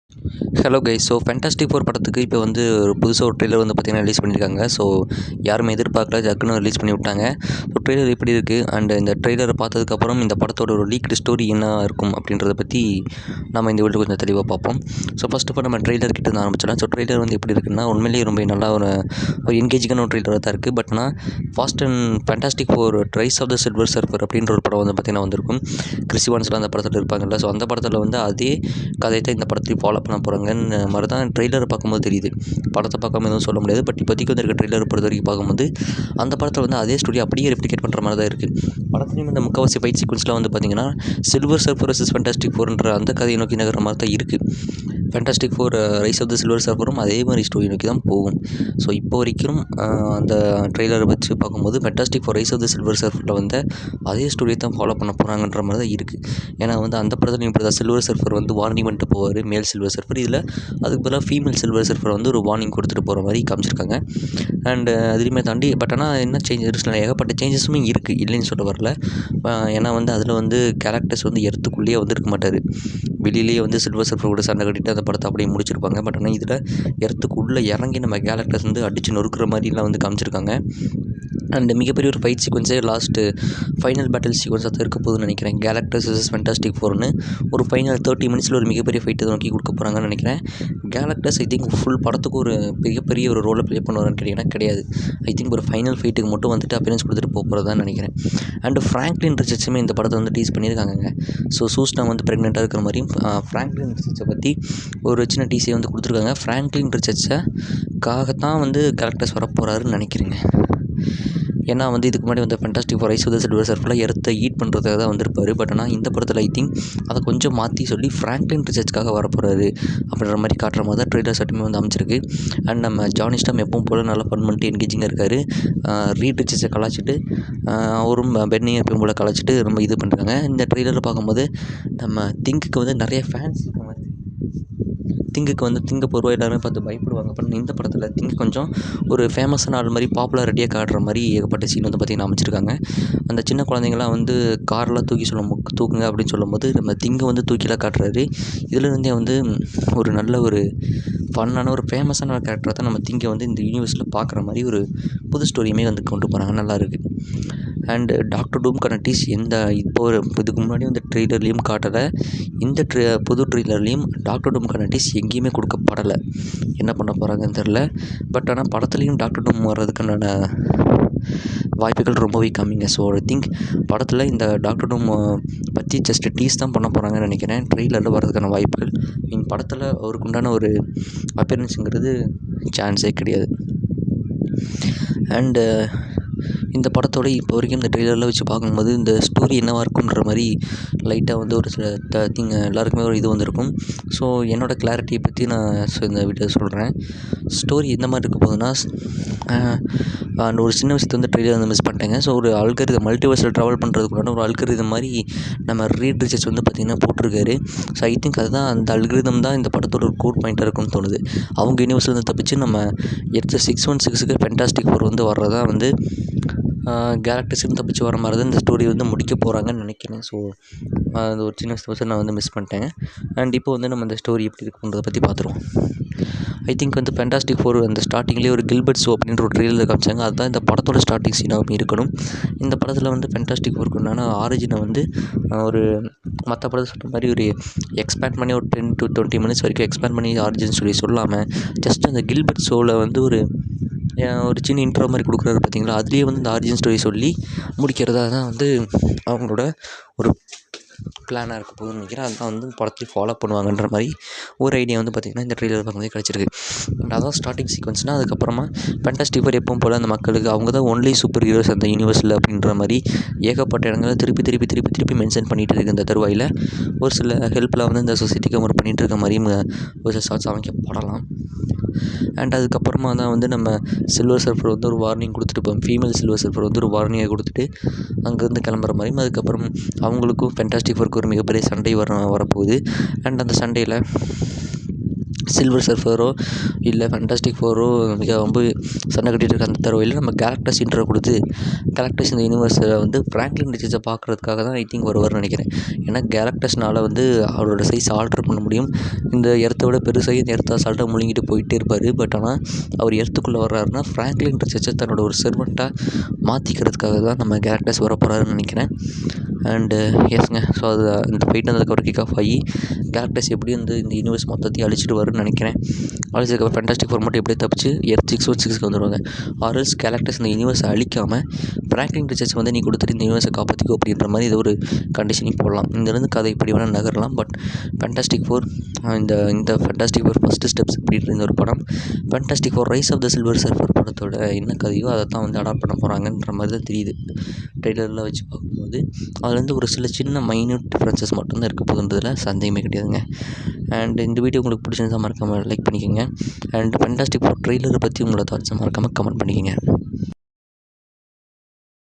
Hello guys. So fantastic four படத்துக்கு இப்போ வந்து ஒரு புதுசாக ஒரு ட்ரெய்லர் வந்து பார்த்திங்கன்னா ரிலீஸ் பண்ணியிருக்காங்க. ஸோ யாருமே எதிர்பார்க்கல, ஜக்குன்னு ரிலீஸ் பண்ணி விட்டாங்க. ஸோ ட்ரெய்லர் எப்படி இருக்குது அண்ட் இந்த ட்ரெய்லரை பார்த்ததுக்கப்புறம் இந்த படத்தோட ஒரு லீக்டு ஸ்டோரி என்ன இருக்கும் அப்படின்றத பற்றி நம்ம இந்த வீடியோ கொஞ்சம் தெளிவாக பார்ப்போம். ஸோ ஃபஸ்ட் ஆஃப் ஆல் நம்ம ட்ரெய்லர் கிட்ட இருந்து ஆரம்பிச்சிடலாம். ஸோ ட்ரெய்லர் வந்து எப்படி இருக்குன்னா உண்மையிலேயே ரொம்ப நல்லா ஒரு என்கேஜிங்கான ஒரு ட்ரெய்லராக தான் இருக்குது. பட் ஆனால் fast and Fantastic four rice of the Silver Surfer அப்படின்ற ஒரு படம் வந்து பார்த்திங்கன்னா வந்திருக்கும். கிறிஸ் இவான்ஸ்லாம் அந்த படத்தில் இருப்பாங்கல்ல. ஸோ அந்த படத்தில் வந்து அதே கதையை தான் இந்த படத்தையும் ஃபாலோ பண்ண போகிறாங்கன்னு மாதிரி தான் ட்ரெய்லரை பார்க்கும்போது தெரியுது. படத்தை பார்க்காம எதுவும் சொல்ல முடியாது. பட் இப்போதைக்கு வந்து இருக்க ட்ரெய்லரை பொறுத்த வரைக்கும் பார்க்கும்போது அந்த படத்தில் வந்து அதே ஸ்டோரி அப்படியே ரெப்ளிகேட் பண்ணுற மாதிரி தான் இருக்குது. படத்துலேயும் இந்த முக்கால்வாசி ஃபைட் சீக்வன்ஸ்லாம் வந்து பார்த்திங்கன்னா சில்வர் சர்ஃபர் வர்சஸ் ஃபேண்டாஸ்டிக் ஃபோர்ன்ற அந்த கதையை நோக்கி நகர மாதிரி தான் இருக்குது. Fantastic four rice of the silver சர்ஃபரும் அதே மாதிரி ஸ்டோரி நோக்கி தான் போகும். ஸோ இப்போ வரைக்கும் அந்த ட்ரெய்லரை வச்சு பார்க்கும்போது fantastic four rice of the silver சர்ஃபரில் வந்து அதே ஸ்டோரியை தான் ஃபாலோ பண்ண போகிறாங்கன்ற மாதிரி தான் இருக்குது. ஏன்னா வந்து அந்த படத்துலையும் இப்படி தான் சில்வர் சர்ஃபர் வந்து வார்னிங் பண்ணிட்டு போவார், மேல் சில்வர் சர்ஃபர். இதில் அதுக்கு பதிலாக ஃபீமேல் சில்வர் சர்ஃபர் வந்து ஒரு வார்னிங் கொடுத்துட்டு போகிற மாதிரி காமிச்சிருக்காங்க. அண்டு அதுலேயுமே தாண்டி பட் ஆனால் என்ன சேஞ்சஸ் ஏகப்பட்ட சேஞ்சஸுமே இருக்குது, இல்லைன்னு சொல்ல வரல. ஏன்னா வந்து அதில் வந்து கேரக்டர்ஸ் வந்து எர்த்துக்குள்ளேயே வந்து இருக்க மாட்டார். வெளியிலேயே வந்து சில்வர் சர்ஃபர் கூட சண்டை கட்டிட்டு அந்த படத்தை அப்படியே முடிச்சிருப்பாங்க. பட் ஆனால் இதில் எர்த்துக்குள்ளே இறங்கி நம்ம கேரக்டர்ஸ் வந்து அடித்து நொறுக்கிற மாதிரிலாம் வந்து காமிச்சிருக்காங்க. அண்ட் மிகப்பெரிய ஒரு ஃபைட் சீக்வன்ஸே லாஸ்ட்டு ஃபைனல் பேட்டில் சீக்வன்ஸாக தான் இருக்க போகுதுன்னு நினைக்கிறேன். கேலக்டர்ஸ் வர்சஸ் ஃபேண்டாஸ்டிக் ஃபோர்னு ஒரு ஃபைனல் 30 மினிட்ஸில் ஒரு மிகப்பெரிய ஃபைட்டை நோக்கி கொடுக்க போகிறாங்கன்னு நினைக்கிறேன். கேலக்டர்ஸ் ஐ திங்க் ஃபுல் படத்துக்கு ஒரு மிகப்பெரிய ஒரு ரோலை ப்ளே பண்ணுவாருன்னு கேட்டிங்கன்னா கிடையாது. ஐ திங்க் ஒரு ஃபைனல் ஃபைட்டுக்கு மட்டும் வந்துட்டு அப்பியரன்ஸ் கொடுத்துட்டு போகிறதான்னு நினைக்கிறேன். அண்டு ஃப்ராங்க்லின் ரிச்சர்ட்ஸுமே இந்த படத்தை வந்து டீஸ் பண்ணியிருக்காங்க. ஸோ சூஸ்னா வந்து ப்ரெக்னெண்ட்டாக இருக்கிற மாதிரியும் ஃப்ராங்க்லின் ரிச்சர்ட்ஸை பற்றி ஒரு சின்ன டீஸை வந்து கொடுத்துருக்காங்க. ஃப்ராங்க்லின் ரிச்சர்ட்ஸுக்காகத்தான் வந்து கேரக்டர்ஸ் வரப்போகிறாருன்னு நினைக்கிறேங்க. ஏன்னா வந்து இதுக்கு முன்னாடி வந்து fantastic four rice of the silver சர்ஃபரில் எர்த்தை ஈட் பண்ணுறதுக்காக தான் வந்திருப்பார். பட் ஆனால் இந்த படத்தில் ஐ திங்க் அதை கொஞ்சம் மாற்றி சொல்லி ஃப்ராங்க்லின் ரிச்சர்ட்ஸ்க்காக வரப்போகிறாரு அப்படின்ற மாதிரி காட்டுற மாதிரி தான் ட்ரெய்லர் சட்டுமே வந்து அமைச்சிருக்கு. அண்ட் நம்ம ஜானி ஸ்டாம் எப்பவும் போல் நல்லா ஃபன் பண்ணிட்டு என்கேஜிங்காக இருக்கார். ரீட் ரிச்சர்ட்ஸை கலாச்சிட்டு அவரும் பென்னியும் எப்பவும் போல் கலாச்சிட்டு ரொம்ப இது பண்ணுறாங்க. இந்த ட்ரெய்லரில் பார்க்கும்போது நம்ம திங்குக்கு வந்து நிறைய ஃபேன்ஸ் இருக்க மாதிரி, திங்குக்கு வந்து திங்க பொருவா எல்லாருமே பார்த்து பயப்படுவாங்க. பட் இந்த படத்தில் திங்கு கொஞ்சம் ஒரு ஃபேமஸான ஆள் மாதிரி பாப்புலாரிட்டியாக காட்டுற மாதிரி ஏகப்பட்ட சீன் வந்து பார்த்திங்கன்னா அமைச்சிருக்காங்க. அந்த சின்ன குழந்தைங்களாம் வந்து காரெலாம் தூக்குங்க அப்படின்னு சொல்லும்போது நம்ம திங்கை வந்து தூக்கிலாம் காட்டுறாரு. இதுலேருந்தே வந்து ஒரு நல்ல ஒரு ஃபன்னான ஒரு ஃபேமஸான ஒரு கேரக்டரை தான் நம்ம திங்கை வந்து இந்த யூனிவர்ஸில் பார்க்குற மாதிரி ஒரு புது ஸ்டோரியுமே வந்து கொண்டு போகிறாங்க. நல்லாயிருக்கு. அண்டு டாக்டர் டூம்கான டீஸ் இப்போ இதுக்கு முன்னாடி வந்து ட்ரெய்லர்லேயும் காட்டலை. இந்த புது ட்ரெய்லர்லேயும் டாக்டர் டூம்கான டீஸ் எங்கேயுமே கொடுக்கப்படலை. என்ன பண்ண போகிறாங்கன்னு தெரில. பட் ஆனால் படத்துலேயும் டாக்டர் டூம் வர்றதுக்கான வாய்ப்புகள் ரொம்பவே கம்மிங்க. ஸோ ஐ திங்க் படத்தில் இந்த டாக்டர் டூம் பற்றி ஜஸ்ட் டீஸ் தான் பண்ண போகிறாங்கன்னு நினைக்கிறேன். ட்ரெய்லரில் வர்றதுக்கான வாய்ப்புகள் படத்தில் அவருக்கு உண்டான ஒரு அப்பியரன்ஸுங்கிறது சான்ஸே கிடையாது. அண்டு இந்த படத்தோட இப்போ வரைக்கும் இந்த ட்ரெய்லரில் வச்சு பார்க்கும்போது இந்த ஸ்டோரி என்னவாக இருக்குன்ற மாதிரி லைட்டாக வந்து ஒரு சில எல்லாருக்குமே ஒரு இது வந்திருக்கும். ஸோ என்னோடய கிளாரிட்டியை பற்றி நான் இந்த வீடியோ சொல்கிறேன். ஸ்டோரி எந்த மாதிரி இருக்க போகுதுன்னா, அந்த ஒரு சின்ன விஷயத்தை வந்து ட்ரெய்லர் வந்து மிஸ் பண்ணிட்டேங்க. ஸோ ஒரு அல்காரிதம் மல்டிவர்ஸில் ட்ராவல் பண்ணுறதுக்குள்ளான ஒரு அல்காரிதம் மாதிரி நம்ம ரீட் ரிச்சர்ட்ஸ் வந்து பார்த்திங்கன்னா போட்டிருக்காரு. ஸோ ஐ திங்க் அதுதான் அந்த அல்காரிதம் தான் இந்த படத்தோட ஒரு கோட் பாயிண்ட்டாக இருக்கும்னு தோணுது. அவங்க யூனிவர்ஸ்லேருந்து தப்பிச்சு நம்ம எடுத்த 616க்கு ஃபேண்டாஸ்டிக் ஃபோர் வந்து வர்றதா வந்து கேரக்டர்ஸும் தப்பிச்சு வர மாதிரி தான் இந்த ஸ்டோரி வந்து முடிக்க போகிறாங்கன்னு நினைக்கிறேன். ஸோ அது ஒரு சின்ன விஷயம் நான் வந்து மிஸ் பண்ணிட்டேங்க. அண்ட் இப்போ வந்து நம்ம இந்த ஸ்டோரி எப்படி இருக்குன்றதை பற்றி பார்த்துருவோம். ஐ திங்க் வந்து ஃபேண்டாஸ்டிக் ஃபோர் அந்த ஸ்டார்டிங்லேயே ஒரு கில்பர்ட் ஷோ அப்படின்ற ஒரு ட்ரெய்லர் காமிச்சாங்க. அதுதான் இந்த படத்தோட ஸ்டார்டிங் சீனாகவும் இருக்கணும். இந்த படத்தில் வந்து ஃபேண்டாஸ்டிக் ஃபோருக்கு உண்டான ஆரிஜினை வந்து ஒரு மற்ற படத்தை சொல்கிற மாதிரி ஒரு எக்ஸ்பேண்ட் பண்ணி ஒரு 10 to 20 மினிட்ஸ் வரைக்கும் எக்ஸ்பேண்ட் பண்ணி ஆரிஜின் சொல்லி சொல்லாமல் ஜஸ்ட் அந்த கில்பர்ட் ஷோவில் வந்து ஒரு சின்ன இன்ட்ரோ மாதிரி கொடுக்குறாரு பார்த்தீங்களா, அதுலேயே வந்து இந்த ஆரிஜின் ஸ்டோரி சொல்லி முடிக்கிறதா தான் வந்து அவங்களோட ஒரு பிளானாக இருக்க போகுதுன்னு நினைக்கிறேன். அதுதான் வந்து படத்தையும் ஃபாலோ பண்ணுவாங்கன்ற மாதிரி ஒரு ஐடியா வந்து பார்த்திங்கன்னா இந்த ட்ரெய்லர் பார்க்கும்போது கிடச்சிருக்கு. அண்ட் அதான் ஸ்டார்டிங் சீக்வன்ஸ்னால் அதுக்கப்புறமா ஃபேண்டாஸ்டிக் ஃபோர் எப்பவும் போல் அந்த மக்களுக்கு அவங்க தான் ஒன்லி சூப்பர் ஹீரோஸ் அந்த யூனிவர்ஸில் அப்படின்ற மாதிரி ஏகப்பட்ட இடங்களில் திருப்பி மென்ஷன் பண்ணிகிட்டு இருக்குது. இந்த தருவாயில் ஒரு சில ஹெல்ப்லாம் வந்து இந்த சொசைட்டிக்கு அவர் பண்ணிகிட்டு இருக்க மாதிரியும் ஒரு சில ஷார்ட்ஸ் அமைக்கப்படலாம். அண்ட் அதுக்கப்புறமா தான் வந்து நம்ம சில்வர் சர்ஃபர் வந்து ஒரு வார்னிங் கொடுத்துட்டு ஃபீமேல் சில்வர் சர்ஃபர் வந்து ஒரு வார்னிங்கை கொடுத்துட்டு அங்கேருந்து கிளம்புற மாதிரியும், அதுக்கப்புறம் அவங்களுக்கும் ஃபேண்டாஸ்டிக் ஃபோருக்கு ஒரு மிகப்பெரிய சண்டை வரப்போகுது. அண்ட் அந்த சண்டையில் சில்வர் சர்ஃபரோ இல்லை ஃபேண்டாஸ்டிக் ஃபோரோ மிக ரொம்ப சண்டை கட்டிகிட்டு இருக்க அந்த தருவையில் நம்ம கேலக்டஸ் இன்ட்ரோ கொடுத்து கேலக்டஸ் இந்த யூனிவர்ஸில் வந்து ஃப்ராங்க்லின் ரிச்சர்ஸை பார்க்குறதுக்காக தான் ஐ திங்க் வருவார்னு நினைக்கிறேன். ஏன்னா கேலக்டஸ்னால் வந்து அவரோட சைஸ் ஆல்ட்ரு பண்ண முடியும். இந்த எர்த்தை விட பெருசாகி இந்த எர்த்தை அசால்ட்டாக முழுங்கிட்டு போயிட்டே இருப்பார். பட் ஆனால் அவர் எர்த்துக்குள்ளே வர்றாருன்னா ஃப்ராங்க்லின் ரிச்சர்ஸை தன்னோட ஒரு செர்வெண்ட்டாக மாற்றிக்கிறதுக்காக தான் நம்ம கேலக்டஸ் வர போகிறாருன்னு நினைக்கிறேன். அண்டு எஸ்ங்க. ஸோ அது இந்த ஃபைட் அதுக்கப்புறம் கிக் ஆஃப் ஆகி கேலக்டஸ் எப்படி வந்து இந்த யூனிவர்ஸ் மொத்தத்தையும் அழிச்சிட்டு வரும்னு நினைக்கிறேன். அழிச்சதுக்கப்புறம் ஃபேண்டாஸ்டிக் ஃபோர் மட்டும் எப்படியே தப்பிச்சு எர்த் 616க்கு வந்துடுவாங்க. ஆர்எல்ஸ் கேலக்டஸ் இந்த யூனிவர்ஸை அழிக்காமல் ஃப்ராங்க்லின் ரிச்சர்ஸ் வந்து நீ கொடுத்துட்டு இந்த யூனிவர்ஸை காப்பாற்றிக்கோ அப்படின்ற மாதிரி இது ஒரு கண்டிஷனிங் போடலாம். இங்கேருந்து கதை இப்படி வேணால் நகரலாம். பட் ஃபேண்டாஸ்டிக் ஃபோர் இந்த ஃபேண்டாஸ்டிக் ஃபோர் ஃபஸ்ட்டு ஸ்டெப்ஸ் அப்படின்ற இந்த ஒரு படம் Fantastic four rice of the Silver Surfer படத்தோட என்ன கதையோ அதை தான் வந்து அடாப்ட் பண்ண போகிறாங்கன்ற மாதிரி தான் தெரியுது ட்ரெய்லரில் வச்சு பார்க்கும்போது. அதுலேருந்து ஒரு சில சின்ன மைன்யூட் டிஃப்ரென்சஸ் மட்டும்தான் இருக்க போகுதுன்றதுல சந்தேகமே கிடையாதுங்க. அண்ட் இந்த வீடியோ உங்களுக்கு பிடிச்சிருந்தா மறக்காமல் லைக் பண்ணிக்கோங்க. அண்ட் ஃபேண்டாஸ்டிக் ஃபோர் ட்ரெய்லரை பற்றி உங்களோட தாட்ஸை மறக்காமல் கமெண்ட் பண்ணிக்கோங்க.